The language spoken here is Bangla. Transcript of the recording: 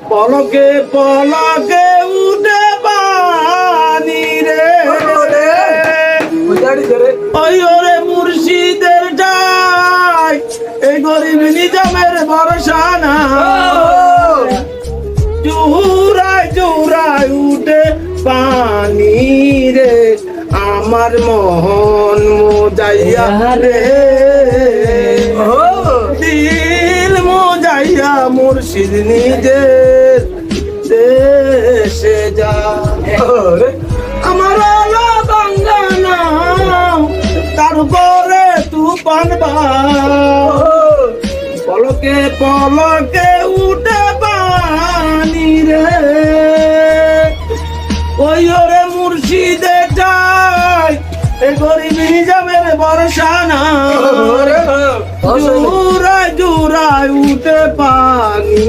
পলকে পলকে উঠে পানি রে ওই ওরে মুর্শিদের যাই এই গরিব নিজামের ভরসা না জুরাই জুরাই উঠে পানি রে আমার মোহন মোজাইয়া রে দিল মোজাইয়া মুর্শিদ নিজের দেশে যা আমার আলা বাঙ্গানা তার উপরে তুফান পলকে পলকে উঠে পানি রে ওই ওরে মুর্শিদে যাই এ গরিব নিজামের ভরসা না জুরাই জুরাই উঠে পানি